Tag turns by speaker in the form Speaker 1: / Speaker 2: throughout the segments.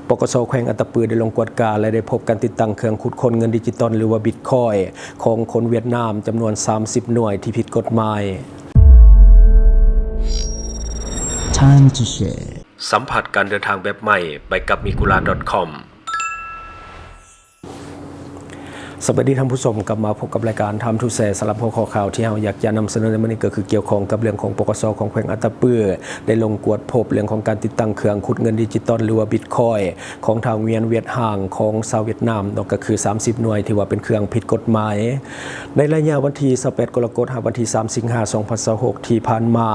Speaker 1: ปกส.แขวงอัตตปือได้ลงกวดกาและได้พบการติดตั้งเครื่องขุดค้นเงินดิจิตอลหรือว่าบิตคอยน์ของคนเวียดนามจำนวน30หน่วยที่ผิดกฎหมายสัมผัสการเดินทางแบบใหม่ไปกับmikulan.comสวัสดีท่านผู้ชมกลับมาพบกับรายการทำทูแชร์สำหรับหัวข้อข่าวที่เราอยากจะนำเสนอในวันนี้ก็คือเกี่ยวข้องกับเรื่องของปกส.ของแขวงอัตตปือได้ลงกวดพบเรื่องของการติดตั้งเครื่องขุดเงินดิจิตอลหรือว่าบิตคอยน์ของทางเวียดห่างของชาวเวียดนามก็คือ30หน่วยที่ว่าเป็นเครื่องผิดกฎหมายในระยะวันที่28กรกฎาคมวันที่3สิงหาคม2026ที่ผ่านมา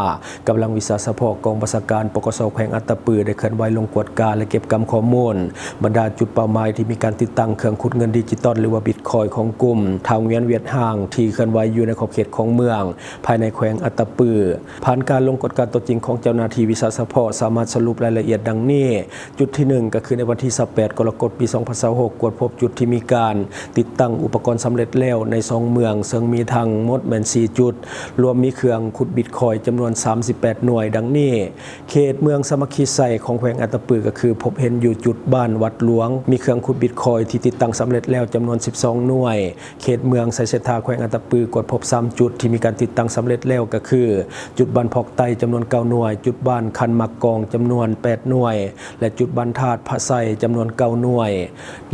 Speaker 1: กำลังวิสาสะพกองบัญชาการปกส.แขวงอัตตปือได้เคลื่อนไหวลงกวดกาและเก็บกำข้อมูลบรรดาจุดเป้าหมายที่มีการติดตั้งเครื่องขุดเงินดิจิตอลหรือว่าบิตคอยน์ของกลุ่มทางเวียดห่างที่เคลื่อนไหวอยู่ในขอบเขตของเมืองภายในแขวงอัตตปือผ่านการลงกฎการตัวจริงของเจ้าหน้าที่วิสาสะพสามารถสรุปรายละเอียดดังนี้จุดที่1ก็คือในวันที่28กรกฎาคมปี2026กวดพบจุดที่มีการติดตั้งอุปกรณ์สำเร็จแล้วใน2เมืองซึ่งมีทั้งหมดแม่น4จุดรวมมีเครื่องขุดบิตคอยน์จำนวน38หน่วยดังนี้เขตเมืองสามัคคีไซของแขวงอัตตปือก็คือพบเห็นอยู่จุดบ้านวัดหลวงมีเครื่องขุดบิตคอยน์ที่ติดตั้งสำเร็จแล้วจำนวน12หน่วยเขตเมืองไซเซธาแขวงอัตตปือกวดพบ3จุดที่มีการติดตั้งสำเร็จแล้วก็คือจุดบ้านพอกไตจำนวน9หน่วยจุดบ้านคันมักกองจำนวน8หน่วยและจุดบ้านธาตุพระไซจำนวน9หน่วย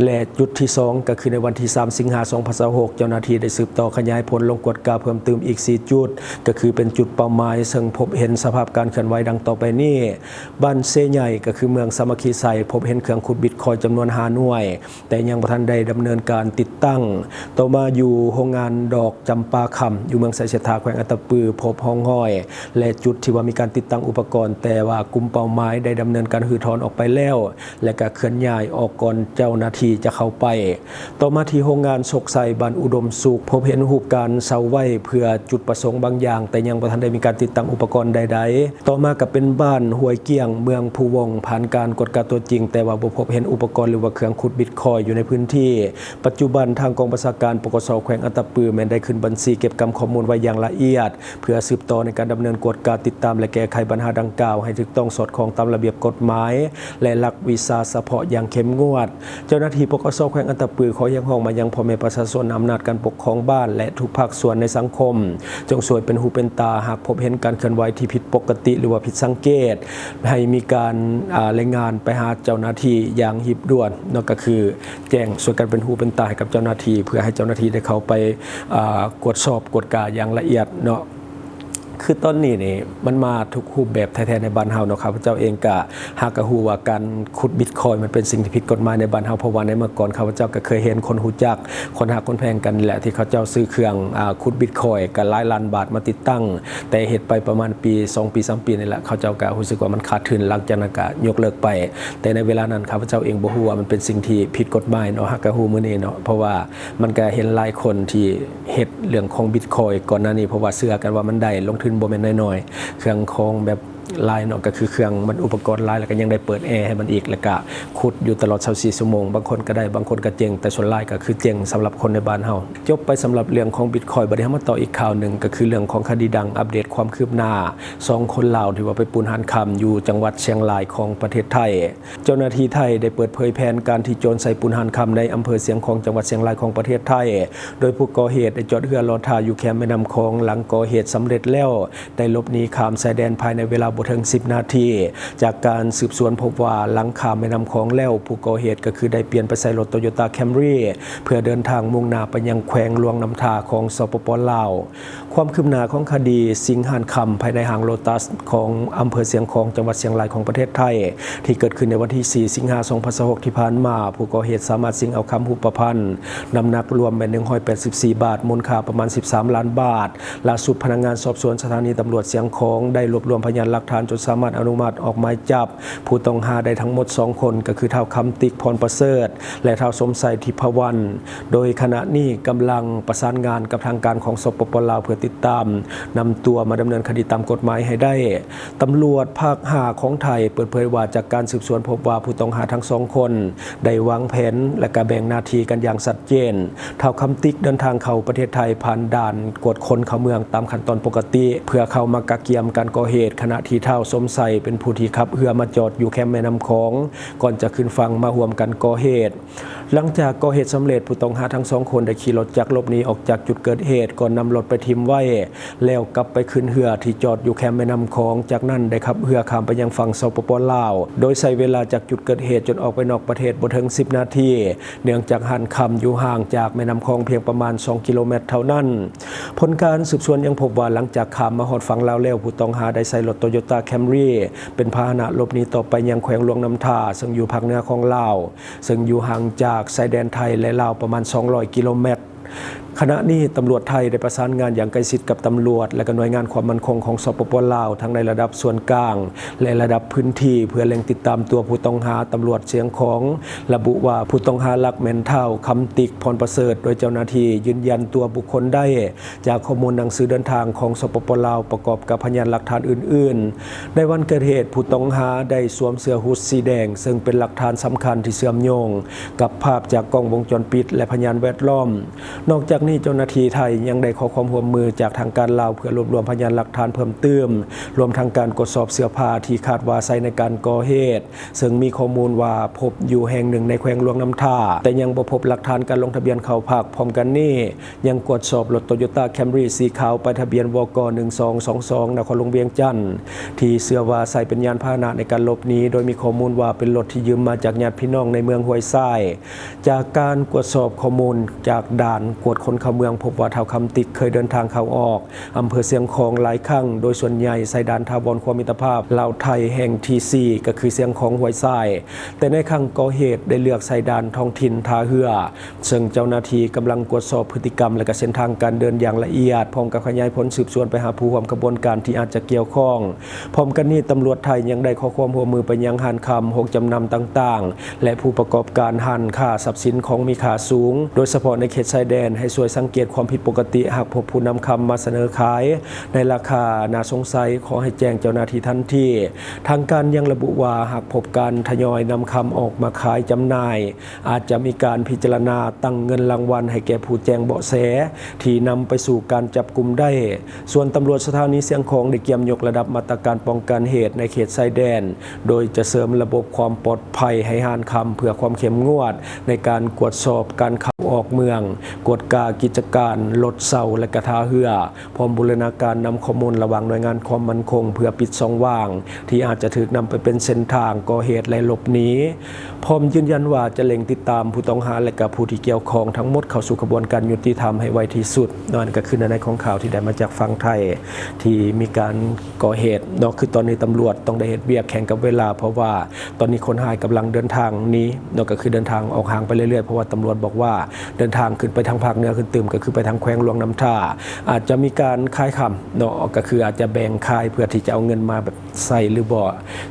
Speaker 1: และจุดที่2ก็คือในวันที่3สิงหาคม2026เจ้าหน้าที่ได้สืบต่อขยายผลลงกวดกาเพิ่มเติมอีก4จุดก็คือเป็นจุดเป้าหมายซึ่งพบเห็นสภาพการเคลื่อนไหวดังต่อไปนี้บ้านเซใหญ่ก็คือเมืองสามัคคีไซพบเห็นเครื่องขุดบิตคอยน์จำนวน5หน่วยแต่ยังบ่ทันได้ดำเนินการติดตั้งต่อมาอยู่โรงงานดอกจำปาคำอยู่เมืองไซเซธาแขวงอัตตปือพบห้องห้อยและจุดที่ว่ามีการติดตั้งอุปกรณ์แต่ว่ากลุ่มเป้าหมายได้ดำเนินการฮือถอนออกไปแล้วและก็เคลื่อนย้ายออกก่อนเจ้าหน้าที่จะเข้าไปต่อมาที่โรงงานโศกไซบ้านอุดมสุขพบเห็นรูปการเสาไว้เพื่อจุดประสงค์บางอย่างแต่ยังบ่ทันได้มีการติดตั้งอุปกรณ์ใดๆต่อมาก็เป็นบ้านห้วยเกี้ยงเมืองภูวงผ่านการกดกาตัวจริงแต่ว่าบ่พบเห็นอุปกรณ์หรือว่าเครื่องขุดบิตคอยน์อยู่ในพื้นที่ปัจจุบันทางกองบัญชาการปกส.แขวงอัตตปือแม้ได้ขึ้นบัญชีเก็บกำข้อมูลไว้อย่างละเอียดเพื่อสืบต่อในการดำเนินกฎการติดตามและแก้ไขปัญหาดังกล่าวให้ถูกต้องสอดคล้องตามระเบียบกฎหมายและหลักวิชาเฉพาะอย่างเข้มงวดเจ้าหน้าที่ปกส.แขวงอัตตปือขอยังห้องมายังพ่อแม่ประชาชนอำนาจการปกครองบ้านและทุกภาคส่วนในสังคมจงช่วยเป็นหูเป็นตาหากพบเห็นการเคลื่อนไหวที่ผิดปกติหรือว่าผิดสังเกตให้มีการรายงานไปหาเจ้าหน้าที่อย่างรีบด่วนนั่นก็คือแจ้งส่วนการเป็นหูเป็นตาให้กับเจ้าหน้าที่เพื่อให้เจ้าหน้าที่ได้เข้าไปกวดสอบกวดกาอย่างละเอียดเนาะคือต้นนี้นี่มันมาทุกรูปแบบแท้ๆในบ้านเฮาเนาะครับพระเจ้าเองก็หากกะฮู้ว่าการขุดบิตคอยน์มันเป็นสิ่งที่ผิดกฎหมายในบ้านเฮาเพราะว่าในเมื่อก่อนข้าพเจ้าก็เคยเห็นคนฮู้จักคนหักคนแพงกันแหละที่เขาเจ้าซื้อเครื่องขุดบิตคอยน์ก็หลายล้านบาทมาติดตั้งแต่เฮ็ดไปประมาณปี2ปี3ปีนี่แหละเขาเจ้าก็รู้สึกว่ามันขาดทุนหลังจากนั้นก็ยกเลิกไปแต่ในเวลานั้นข้าพเจ้าเองบ่ฮู้ว่ามันเป็นสิ่งที่ผิดกฎหมายเนาะหากกะฮู้มื้อนี้เนาะเพราะว่ามันก็เห็นหลายคนที่เฮ็ดเรื่องของบิตคอยน์ก่อนหน้านี้เพราะว่าเชื่อกันว่ามันได้ลงทุนบ่แม่นน้อยๆเครื่องของแบบลายเนาะก็คือเครื่องมันอุปกรณ์ลายแล้วก็ยังได้เปิดแอร์ให้มันอีกแล้วก็ขุดอยู่ตลอด24ชั่วโมงบางคนก็ได้บางคนก็เจ๊งแต่ส่วนลายก็คือเจ๊งสำหรับคนในบ้านเฮาจบไปสำหรับเรื่องของบิตคอยน์บัดนี้มาต่ออีกข่าวหนึ่งก็คือเรื่องของคดีดังอัปเดตความคืบหน้า2คนลาวที่ว่าไปปูนหานคำอยู่จังหวัดเชียงรายของประเทศไทยเจ้าหน้าที่ไทยได้เปิดเผยแผนการที่โจรใส่ปูนหานคำในอำเภอเสียงของจังหวัดเชียงรายของประเทศไทยโดยผู้ก่อเหตุได้จอดเรือรอท่าอยู่แคมป์แม่น้ำคองหลังก่อเหตุสำเร็จแล้วได้หลบหนีข้ามชายแดนภายในเวลาบ่ถึง10นาทีจากการสืบสวนพบว่าหลังข้ามแม่น้ำคลองแล้วผู้ก่อเหตุก็คือได้เปลี่ยนไปใส่รถโตโยต้าแคมรี่เพื่อเดินทางมุ่งหน้าไปยังแขวงหลวงน้ำทาของสปป.ลาวความคืบหน้าของคดีสิงหานคำภายในห้างโลตัสของอำเภอเสียงของจังหวัดเชียงรายของประเทศไทยที่เกิดขึ้นในวันที่4สิงหาคม2026ที่ผ่านมาผู้ก่อเหตุสามารถสิงเอาคำรูปพรรณน้ำหนักรวมเป็น184บาทมูลค่าประมาณ13ล้านบาทล่าสุดพนักงานสอบสวนสถานีตำรวจเสียงของได้รวบรวมพยานหลักฐานจนสามารถอนุมัติออกหมายจับผู้ต้องหาได้ทั้งหมด2คนก็คือท้าวคำติ๊กพรประเสริฐและท้าวสมไสทิพวรรณโดยขณะนี้กำลังประสานงานกับทางการของสปป.ลาวเพื่อติดตามนำตัวมาดำเนินคดีตามกฎหมายให้ได้ตำรวจภาค5ของไทยเปิดเผยว่าจากการสืบสวนพบว่าผู้ต้องหาทั้ง2คนได้วางแผนและก็แบ่งหน้าที่กันอย่างชัดเจนท้าวคำติ๊กเดินทางเข้าประเทศไทยผ่านด่านกวดคนเข้าเมืองตามขั้นตอนปกติเพื่อเข้ามากักเกียมการก่อเหตุขณะที่ เฒ่าสมใสเป็นผู้ที่ขับเรือมาจอดอยู่แคมป์แม่น้ำคองก่อนจะขึ้นฝั่งมาร่วมกันก่อเหตุหลังจากก่อเหตุสำเร็จผู้ต้องหาทั้งสองคนได้ขี่รถจักรหลบหนีออกจากจุดเกิดเหตุก่อนนำรถไปทิ้งไว้แล้วกลับไปขึ้นเรือที่จอดอยู่แคมป์แม่น้ำคองจากนั้นได้ขับเรือข้ามไปยังฝั่งสปป.ลาวโดยใช้เวลาจากจุดเกิดเหตุจนออกไปนอกประเทศบ่ถึง10 นาทีเนื่องจากหันคำอยู่ห่างจากแม่น้ำคองเพียงประมาณ2 กิโลเมตรเท่านั้นผลการสืบสวนยังพบว่าหลังจากข้ามมาฮอดฝั่งลาวแล้วผู้ต้องหาได้ใช้รถ Toyota Camry เป็นพาหนะหลบหนีต่อไปยังแขวงหลวงน้ำท่าซึ่งอยู่ภาคเหนือของลาวซึ่งอยู่ห่างจากชายแดนไทยและลาวประมาณ200 กิโลเมตรขณะนี้ตำรวจไทยได้ประสานงานอย่างใกล้ชิดกับตำรวจและก็หน่วยงานความมั่นคงของสปป.ลาวทั้งในระดับส่วนกลางและระดับพื้นที่เพื่อเร่งติดตามตัวผู้ต้องหาตำรวจเสียงของระบุว่าผู้ต้องหาลักแม่นเฒ่าคำติกพรประเสริฐโดยเจ้าหน้าที่ยืนยันตัวบุคคลได้จากข้อมูลหนังสือเดินทางของสปป.ลาวประกอบกับพยานหลักฐานอื่นๆในวันเกิดเหตุผู้ต้องหาได้สวมเสื้อฮู้ดสีแดงซึ่งเป็นหลักฐานสำคัญที่เชื่อมโยงกับภาพจากกล้องวงจรปิดและพยานแวดล้อมนอกจากนี้เจ้าหน้าที่ไทยยังได้ขอความร่วมมือจากทางการลาวเพื่อรวบรวมพยานหลักฐานเพิ่มเติมรวมทั้งการตรวจสอบเสื้อผ้าที่คาดว่าใช้ในการก่อเหตุซึ่งมีข้อมูลว่าพบอยู่แห่งหนึ่งในแขวงหลวงน้ำท่าแต่ยังบ่พบหลักฐานการลงทะเบียนเข้าพักพร้อมกันนี้ยังตรวจสอบรถ Toyota Camry สีขาวป้ายทะเบียนวก1222นครหลวงเวียงจันทน์ที่เชื่อว่าใช้เป็นยานพาหนะในการหลบหนีโดยมีข้อมูลว่าเป็นรถที่ยืมมาจากญาติพี่น้องในเมืองห้วยทรายจากการตรวจสอบข้อมูลจากด่านกวดคนเข้าเมืองพบว่าเฒ่าคำติกเคยเดินทางเข้าออกอำเภอเสียงของหลายครั้งโดยส่วนใหญ่ใส่ด่านทาวรความมิตรภาพลาวไทยแห่งที่4ก็คือเสียงของห้วยทรายแต่ในครั้งก่อเหตุได้เลือกใส่ด่านท้องถิ่นท่าเรือซึ่งเจ้าหน้าที่กำลังตรวจสอบพฤติกรรมและก็เส้นทางการเดินอย่างละเอียดพร้อมกับขยายผลสืบสวนไปหาผู้ร่วมกระบวนการที่อาจจะเกี่ยวข้องพร้อมกันนี้ตำรวจไทยยังได้ขอความร่วมมือไปยังห้างคำโรงจำนำต่างๆและผู้ประกอบการห้างค้าทรัพย์สินของมีค่าสูงโดยเฉพาะในเขตชายแดนให้ช่วยสังเกตความผิดปกติหากพบผู้นำคำมาเสนอขายในราคาน่าสงสัยขอให้แจ้งเจ้าหน้าที่ทันทีทางการยังระบุว่าหากพบการทยอยนำคำออกมาขายจำหน่ายอาจจะมีการพิจารณาตั้งเงินรางวัลให้แก่ผู้แจ้งเบาะแสที่นำไปสู่การจับกุมได้ส่วนตำรวจสถานีเสียงของได้เตรียมยกระดับมาตรการป้องกันเหตุในเขตชายแดนโดยจะเสริมระบบความปลอดภัยให้ห้างคำเพื่อความเข้มงวดในการตรวจสอบการเข้าออกเมืองกวดกากิจการรถเสาและกระทาเหือพร้อมบูรณาการนำข้อมูลระหว่างหน่วยงานความมั่นคงเพื่อปิดช่องว่างที่อาจจะถูกนำไปเป็นเส้นทางก่อเหตุและหลบหนีพร้อมยืนยันว่าจะเร่งติดตามผู้ต้องหาและกับผู้ที่เกี่ยวข้องทั้งหมดเข้าสู่กระบวนการยุติธรรมให้ไวที่สุดนั่นก็คือในของข่าวที่ได้มาจากฝั่งไทยที่มีการก่อเหตุเนาะคือตอนนี้ตำรวจต้องได้เฮ็ดเวียกแข่งกับเวลาเพราะว่าตอนนี้คนหายกำลังเดินทางนี้เนาะก็คือเดินทางออกห่างไปเรื่อยๆเพราะว่าตำรวจบอกว่าเดินทางขึ้นไปทางภาคเหนือขึ้นตื่มก็คือไปทางแขวงหลวงน้ำท่าอาจจะมีการคายคำเนาะก็คืออาจจะแบ่งคายเพื่อที่จะเอาเงินมาแบบใส่หรือบ่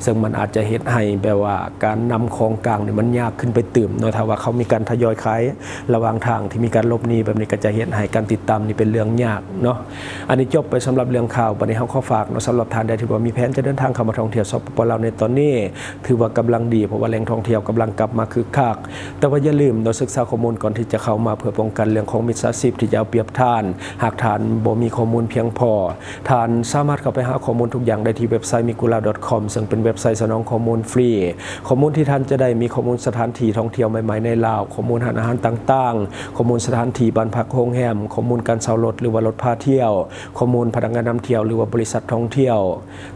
Speaker 1: ซึ่งมันอาจจะเฮ็ดให้แบบว่าการนำของกลางเนี่ยมันยากขึ้นไปตื่มเนาะถ้าว่าเขามีการทยอยขายระหว่างทางที่มีการหลบหนีแบบนี้ก็จะเฮ็ดให้การติดตามนี่เป็นเรื่องยากเนาะอันนี้จบไปสำหรับเรื่องข่าวบัดนี้เฮาขอฝากเนาะสำหรับท่านใดที่ว่ามีแผนจะเดินทางเข้ามาท่องเที่ยวสปป.ลาวในตอนนี้ถือว่ากำลังดีเพราะว่าแหล่งท่องเที่ยวกำลังกลับมาคึกคักแต่ว่าอย่าลืมเนาะศึกษาข้อมูลก่อนที่จะเข้ามาเพื่อป้องกันเรื่องของมิจฉาชีพที่จะเอาเปรียบท่านหากท่านบ่มีข้อมูลเพียงพอท่านสามารถเข้าไปหาข้อมูลทุกอย่างได้ที่เว็บไซต์ migula.com ซึ่งเป็นเว็บไซต์สนองข้อมูลฟรีข้อมูลที่ท่านจะได้มีข้อมูลสถานที่ท่องเที่ยวใหม่ๆในลาวข้อมูลอาหารต่างๆข้อมูลสถานที่บ้านพักโรงแรมข้อมูลการเช่ารถหรือว่ารถพาเที่ยวข้อมูลพนักงานนำเที่ยวหรือว่าบริษัทท่องเที่ยว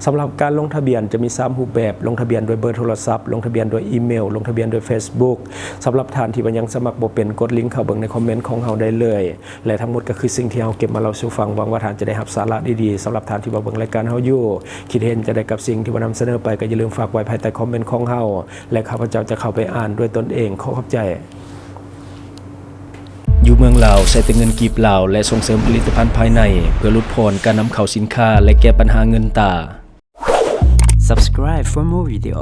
Speaker 1: สำหรับการลงทะเบียนจะมี3รูปแบบลงทะเบียนโดยเบอร์โทรศัพท์ลงทะเบียนโดยอีเมลลงทะเบียนโดย Facebook สำหรับท่านที่ยังสมัครบ่เป็นกดลิงก์เข้าเบิ่งในคอมเมนต์ของเฮาได้เลยและทั้งหมดก็คือสิ่งที่เฮาเก็บมาเล่าสู่ฟังหวังว่าท่านจะได้รับสาระดีๆสำหรับท่านที่เบิ่งรายการเฮาอยู่คิดเห็นจะได้กับสิ่งที่นำเสนอไปก็อย่าลืมฝากไว้ภายใต้คอมเมนต์ของเฮาและข้าพเจ้าจะเข้าไปอ่านด้วยตนเองขอขอบใจอยู่เมืองลาวใช้แต่เงินกีบลาวและส่งเสริมผลิตภัณฑ์ภายในเพื่อลดพรการนำเข้าสินค้าและแก้ปัญหาเงินตา
Speaker 2: Subscribe for more video